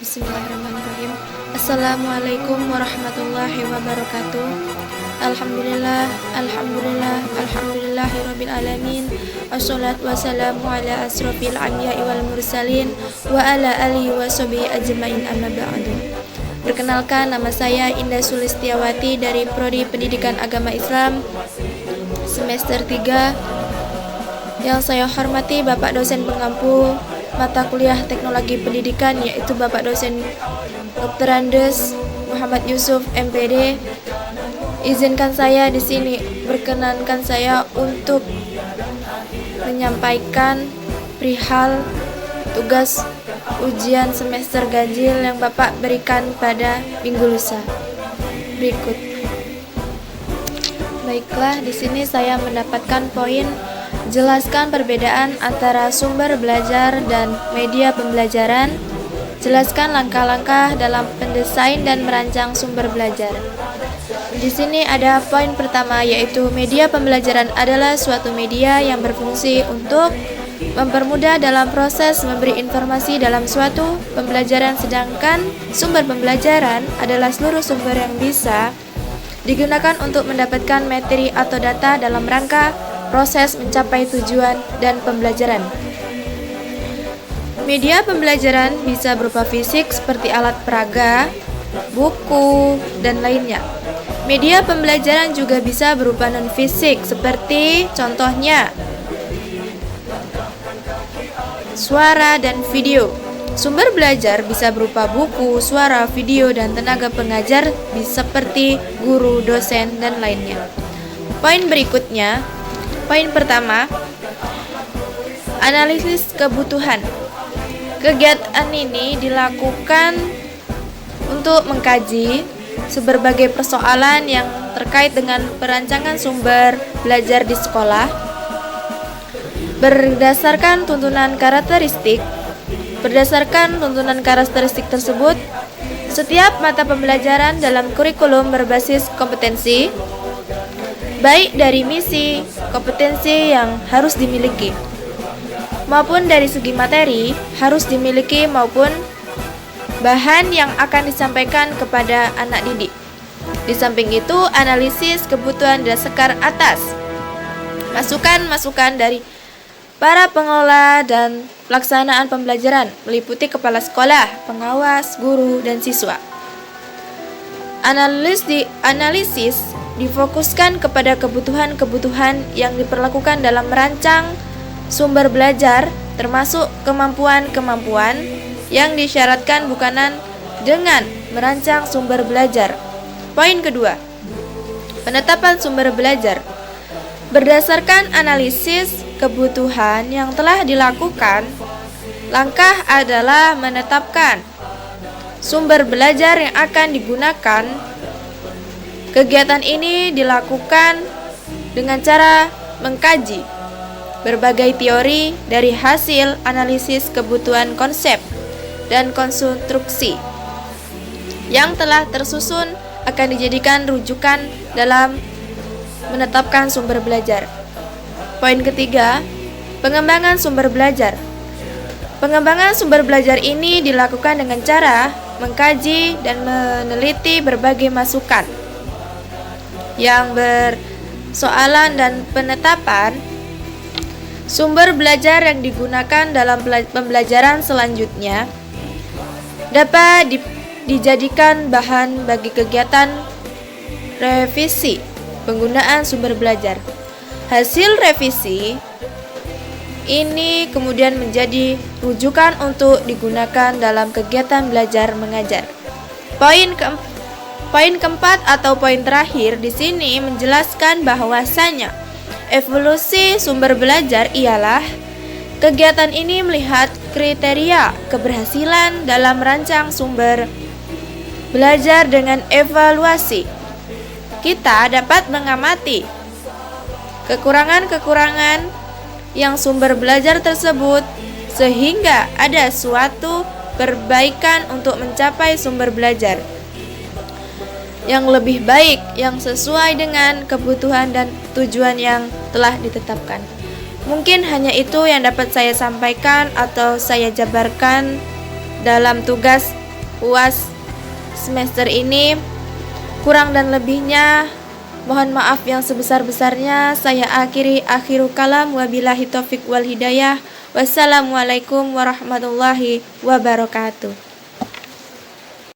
Bismillahirrahmanirrahim. Assalamualaikum warahmatullahi wabarakatuh. Alhamdulillahirabbil alamin. Wassalatu wassalamu ala asrofil anbiya'i wal mursalin wa ala alihi washabihi ajmain, amma ba'du. Perkenalkan, nama saya Indah Sulistiawati dari Prodi Pendidikan Agama Islam semester 3. Yang saya hormati Bapak dosen pengampu mata kuliah Teknologi Pendidikan, yaitu Bapak dosen Dr. Andes Muhammad Yusuf MPD. Izinkan saya di sini, berkenankan saya untuk menyampaikan perihal tugas ujian semester ganjil yang Bapak berikan pada minggu lusa. Berikut. Baiklah, di sini saya mendapatkan poin: jelaskan perbedaan antara sumber belajar dan media pembelajaran. Jelaskan langkah-langkah dalam pendesain dan merancang sumber belajar. Di sini ada poin pertama, yaitu media pembelajaran adalah suatu media yang berfungsi untuk mempermudah dalam proses memberi informasi dalam suatu pembelajaran, sedangkan sumber pembelajaran adalah seluruh sumber yang bisa digunakan untuk mendapatkan materi atau data dalam rangka proses mencapai tujuan dan pembelajaran. Media pembelajaran bisa berupa fisik seperti alat peraga, buku, dan lainnya. Media pembelajaran juga bisa berupa non-fisik seperti contohnya suara dan video. Sumber belajar bisa berupa buku, suara, video, dan tenaga pengajar seperti guru, dosen, dan lainnya. Poin berikutnya, poin pertama, analisis kebutuhan. Kegiatan ini dilakukan untuk mengkaji berbagai persoalan yang terkait dengan perancangan sumber belajar di sekolah. Berdasarkan tuntunan karakteristik tersebut, setiap mata pembelajaran dalam kurikulum berbasis kompetensi, baik dari misi, kompetensi yang harus dimiliki, maupun dari segi materi harus dimiliki, maupun bahan yang akan disampaikan kepada anak didik. Di samping itu, analisis kebutuhan dasar atas masukan-masukan dari para pengelola dan pelaksanaan pembelajaran, meliputi kepala sekolah, pengawas, guru, dan siswa. Analisis difokuskan kepada kebutuhan-kebutuhan yang diperlakukan dalam merancang sumber belajar, termasuk kemampuan-kemampuan yang disyaratkan bukanan dengan merancang sumber belajar. Poin kedua, penetapan sumber belajar. Berdasarkan analisis kebutuhan yang telah dilakukan, langkah adalah menetapkan sumber belajar yang akan digunakan. Kegiatan ini dilakukan dengan cara mengkaji berbagai teori dari hasil analisis kebutuhan konsep dan konstruksi yang telah tersusun, akan dijadikan rujukan dalam menetapkan sumber belajar. Poin ketiga, pengembangan sumber belajar. Pengembangan sumber belajar ini dilakukan dengan cara mengkaji dan meneliti berbagai masukan yang bersoalan dan penetapan sumber belajar yang digunakan dalam pembelajaran selanjutnya dapat dijadikan bahan bagi kegiatan revisi penggunaan sumber belajar. Hasil revisi ini kemudian menjadi rujukan untuk digunakan dalam kegiatan belajar mengajar. Poin keempat atau poin terakhir di sini menjelaskan bahwasanya evolusi sumber belajar ialah kegiatan ini melihat kriteria keberhasilan dalam merancang sumber belajar dengan evaluasi. Kita dapat mengamati kekurangan-kekurangan yang sumber belajar tersebut, sehingga ada suatu perbaikan untuk mencapai sumber belajar yang lebih baik, yang sesuai dengan kebutuhan dan tujuan yang telah ditetapkan. Mungkin hanya itu yang dapat saya sampaikan atau saya jabarkan dalam tugas UAS semester ini. Kurang dan lebihnya mohon maaf yang sebesar-besarnya. Saya akhiru kalam, wabillahi taufik wal hidayah. Wassalamualaikum warahmatullahi wabarakatuh.